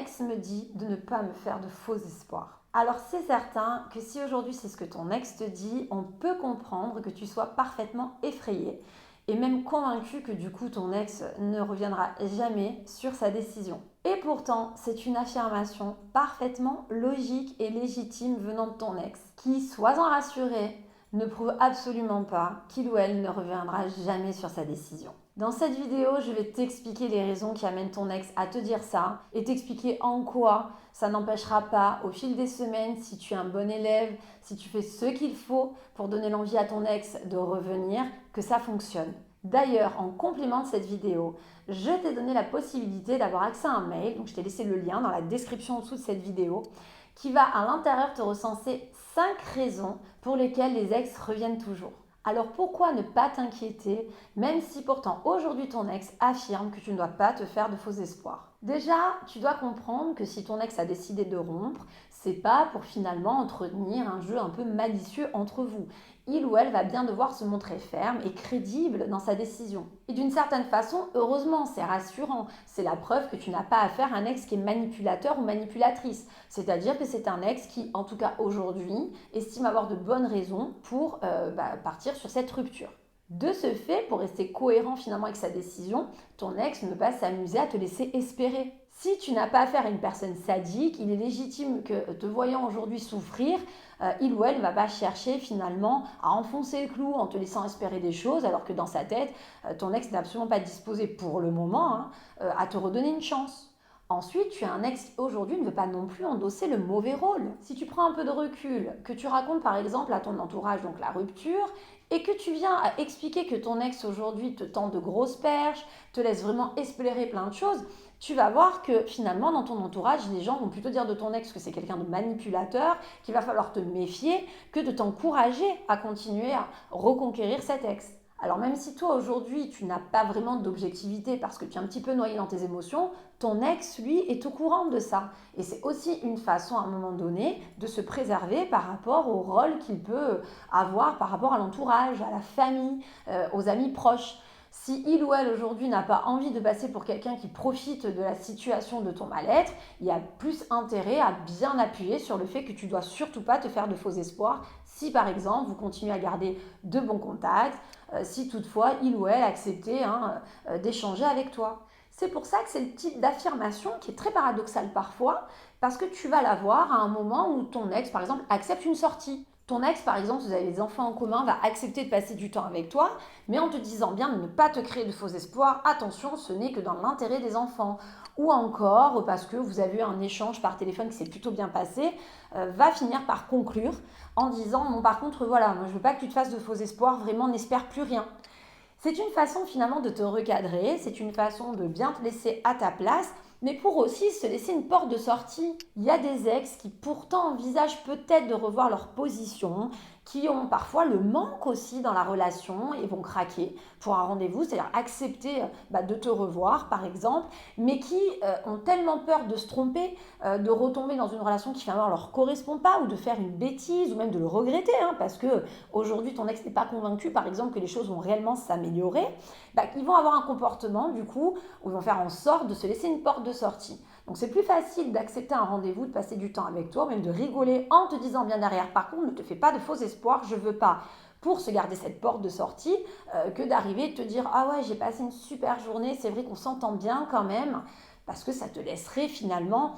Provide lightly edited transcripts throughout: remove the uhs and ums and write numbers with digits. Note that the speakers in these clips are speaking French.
ex me dit de ne pas me faire de faux espoirs. Alors c'est certain que si aujourd'hui c'est ce que ton ex te dit, on peut comprendre que tu sois parfaitement effrayé et même convaincu que du coup ton ex ne reviendra jamais sur sa décision. Et pourtant, c'est une affirmation parfaitement logique et légitime venant de ton ex, qui, sois-en rassuré, ne prouve absolument pas qu'il ou elle ne reviendra jamais sur sa décision. Dans cette vidéo, je vais t'expliquer les raisons qui amènent ton ex à te dire ça et t'expliquer en quoi ça n'empêchera pas, au fil des semaines, si tu es un bon élève, si tu fais ce qu'il faut pour donner l'envie à ton ex de revenir, que ça fonctionne. D'ailleurs, en complément de cette vidéo, je t'ai donné la possibilité d'avoir accès à un mail, donc je t'ai laissé le lien dans la description en dessous de cette vidéo, qui va à l'intérieur te recenser 5 raisons pour lesquelles les ex reviennent toujours. Alors pourquoi ne pas t'inquiéter, même si pourtant aujourd'hui ton ex affirme que tu ne dois pas te faire de faux espoirs? Déjà, tu dois comprendre que si ton ex a décidé de rompre, c'est pas pour finalement entretenir un jeu un peu malicieux entre vous. Il ou elle va bien devoir se montrer ferme et crédible dans sa décision. Et d'une certaine façon, heureusement, c'est rassurant. C'est la preuve que tu n'as pas affaire à un ex qui est manipulateur ou manipulatrice. C'est-à-dire que c'est un ex qui, en tout cas aujourd'hui, estime avoir de bonnes raisons pour partir sur cette rupture. De ce fait, pour rester cohérent finalement avec sa décision, ton ex ne va pas s'amuser à te laisser espérer. Si tu n'as pas affaire à une personne sadique, il est légitime que, te voyant aujourd'hui souffrir, il ou elle ne va pas chercher finalement à enfoncer le clou en te laissant espérer des choses, alors que dans sa tête, ton ex n'est absolument pas disposé pour le moment à te redonner une chance. Ensuite, tu as un ex qui aujourd'hui ne veut pas non plus endosser le mauvais rôle. Si tu prends un peu de recul, que tu racontes par exemple à ton entourage donc la rupture, et que tu viens à expliquer que ton ex aujourd'hui te tend de grosses perches, te laisse vraiment espérer plein de choses, tu vas voir que finalement dans ton entourage, les gens vont plutôt dire de ton ex que c'est quelqu'un de manipulateur, qu'il va falloir te méfier, que de t'encourager à continuer à reconquérir cet ex. Alors même si toi aujourd'hui tu n'as pas vraiment d'objectivité parce que tu es un petit peu noyé dans tes émotions, ton ex lui est au courant de ça. Et c'est aussi une façon à un moment donné de se préserver par rapport au rôle qu'il peut avoir par rapport à l'entourage, à la famille, aux amis proches. Si il ou elle aujourd'hui n'a pas envie de passer pour quelqu'un qui profite de la situation de ton mal-être, il y a plus intérêt à bien appuyer sur le fait que tu dois surtout pas te faire de faux espoirs si par exemple vous continuez à garder de bons contacts, si toutefois il ou elle acceptait d'échanger avec toi. C'est pour ça que c'est le type d'affirmation qui est très paradoxal parfois, parce que tu vas l'avoir à un moment où ton ex, par exemple, accepte une sortie. Ton ex, par exemple, si vous avez des enfants en commun, va accepter de passer du temps avec toi, mais en te disant bien de ne pas te créer de faux espoirs. Attention, ce n'est que dans l'intérêt des enfants. Ou encore, parce que vous avez eu un échange par téléphone qui s'est plutôt bien passé, va finir par conclure en disant non, par contre, voilà, moi je veux pas que tu te fasses de faux espoirs, vraiment, n'espère plus rien. C'est une façon finalement de te recadrer, c'est une façon de bien te laisser à ta place, mais pour aussi se laisser une porte de sortie. Il y a des ex qui pourtant envisagent peut-être de revoir leur position, qui ont parfois le manque aussi dans la relation et vont craquer pour un rendez-vous, c'est-à-dire accepter de te revoir par exemple, mais qui ont tellement peur de se tromper, de retomber dans une relation qui finalement leur correspond pas, ou de faire une bêtise, ou même de le regretter, parce que aujourd'hui ton ex n'est pas convaincu par exemple que les choses vont réellement s'améliorer, ils vont avoir un comportement du coup où ils vont faire en sorte de se laisser une porte de sortie. Donc c'est plus facile d'accepter un rendez-vous, de passer du temps avec toi, même de rigoler en te disant bien derrière, par contre ne te fais pas de faux espoirs, je veux pas, pour se garder cette porte de sortie, que d'arriver et de te dire ah ouais j'ai passé une super journée, c'est vrai qu'on s'entend bien quand même, parce que ça te laisserait finalement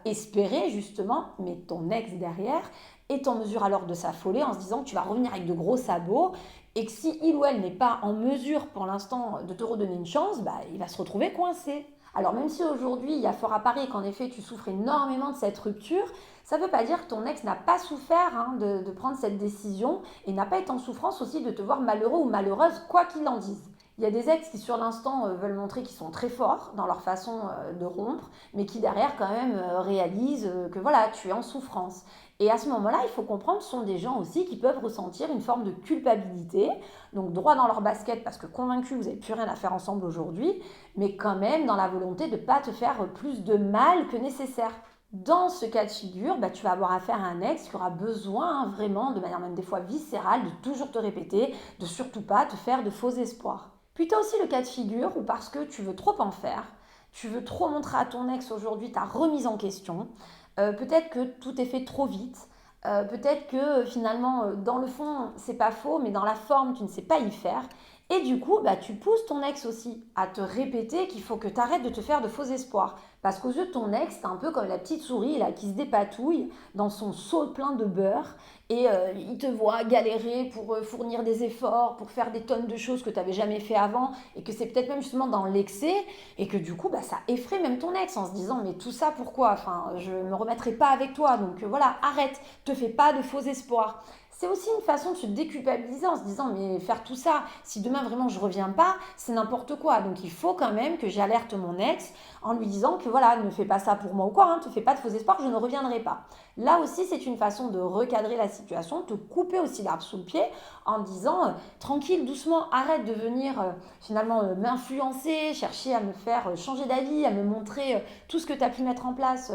espérer justement, mais ton ex derrière est en mesure alors de s'affoler en se disant que tu vas revenir avec de gros sabots, et que si il ou elle n'est pas en mesure pour l'instant de te redonner une chance, il va se retrouver coincé. Alors même si aujourd'hui il y a fort à parier qu'en effet tu souffres énormément de cette rupture, ça ne veut pas dire que ton ex n'a pas souffert de prendre cette décision et n'a pas été en souffrance aussi de te voir malheureux ou malheureuse, quoi qu'il en dise. Il y a des ex qui sur l'instant veulent montrer qu'ils sont très forts dans leur façon de rompre, mais qui derrière quand même réalisent que voilà, tu es en souffrance. Et à ce moment-là, il faut comprendre que ce sont des gens aussi qui peuvent ressentir une forme de culpabilité, donc droit dans leur basket parce que convaincus vous n'avez plus rien à faire ensemble aujourd'hui, mais quand même dans la volonté de ne pas te faire plus de mal que nécessaire. Dans ce cas de figure, tu vas avoir affaire à un ex qui aura besoin vraiment, de manière même des fois viscérale, de toujours te répéter, de surtout pas te faire de faux espoirs. Puis tu as aussi le cas de figure où parce que tu veux trop en faire, tu veux trop montrer à ton ex aujourd'hui ta remise en question, peut-être que tout est fait trop vite, peut-être que finalement, dans le fond, c'est pas faux, mais dans la forme, tu ne sais pas y faire. Et du coup, bah, tu pousses ton ex aussi à te répéter qu'il faut que tu arrêtes de te faire de faux espoirs. Parce qu'aux yeux de ton ex, c'est un peu comme la petite souris là, qui se dépatouille dans son seau plein de beurre et il te voit galérer pour fournir des efforts, pour faire des tonnes de choses que tu n'avais jamais fait avant et que c'est peut-être même justement dans l'excès et que du coup, bah, ça effraie même ton ex en se disant mais tout ça pourquoi? Enfin, je ne me remettrai pas avec toi, donc voilà, arrête, te fais pas de faux espoirs. C'est aussi une façon de se déculpabiliser en se disant mais faire tout ça, si demain vraiment je reviens pas, c'est n'importe quoi. Donc il faut quand même que j'alerte mon ex en lui disant que voilà, ne fais pas ça pour moi ou quoi, te fais pas de faux espoirs, je ne reviendrai pas. Là aussi, c'est une façon de recadrer la situation, de te couper aussi l'arbre sous le pied en disant tranquille, doucement, arrête de venir finalement m'influencer, chercher à me faire changer d'avis, à me montrer tout ce que tu as pu mettre en place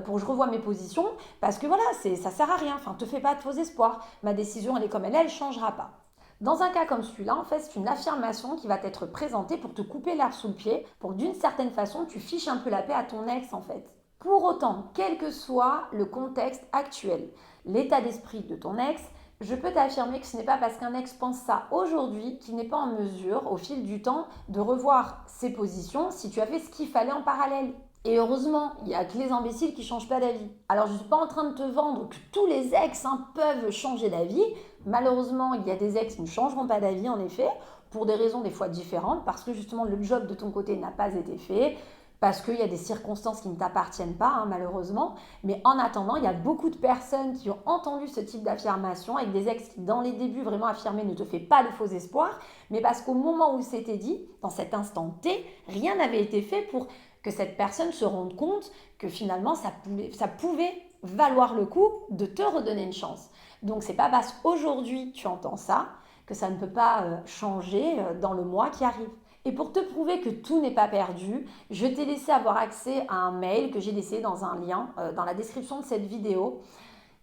pour que je revoie mes positions, parce que voilà, ça sert à rien, enfin, te fais pas de faux espoirs, ma décision elle est comme elle ne changera pas. Dans un cas comme celui-là, en fait, c'est une affirmation qui va t'être présentée pour te couper l'herbe sous le pied, pour que d'une certaine façon, tu fiches un peu la paix à ton ex, en fait. Pour autant, quel que soit le contexte actuel, l'état d'esprit de ton ex, je peux t'affirmer que ce n'est pas parce qu'un ex pense ça aujourd'hui qu'il n'est pas en mesure, au fil du temps, de revoir ses positions si tu as fait ce qu'il fallait en parallèle. Et heureusement, il n'y a que les imbéciles qui ne changent pas d'avis. Alors je ne suis pas en train de te vendre que tous les ex peuvent changer d'avis. Malheureusement, il y a des ex qui ne changeront pas d'avis en effet, pour des raisons des fois différentes, parce que justement le job de ton côté n'a pas été fait, parce qu'il y a des circonstances qui ne t'appartiennent pas, malheureusement. Mais en attendant, il y a beaucoup de personnes qui ont entendu ce type d'affirmation avec des ex qui, dans les débuts, vraiment affirmaient ne te fais pas de faux espoirs, mais parce qu'au moment où c'était dit, dans cet instant T, rien n'avait été fait pour que cette personne se rende compte que finalement, ça pouvait valoir le coup de te redonner une chance. Donc, c'est pas parce qu'aujourd'hui tu entends ça que ça ne peut pas changer dans le mois qui arrive. Et pour te prouver que tout n'est pas perdu, je t'ai laissé avoir accès à un mail que j'ai laissé dans un lien dans la description de cette vidéo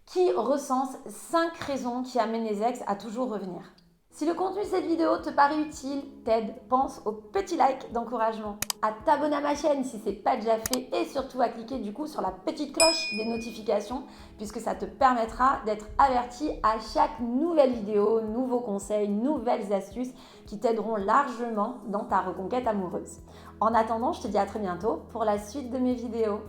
qui recense 5 raisons qui amènent les ex à toujours revenir. Si le contenu de cette vidéo te paraît utile, t'aide, pense au petit like d'encouragement, à t'abonner à ma chaîne si ce n'est pas déjà fait et surtout à cliquer du coup sur la petite cloche des notifications puisque ça te permettra d'être averti à chaque nouvelle vidéo, nouveaux conseils, nouvelles astuces qui t'aideront largement dans ta reconquête amoureuse. En attendant, je te dis à très bientôt pour la suite de mes vidéos.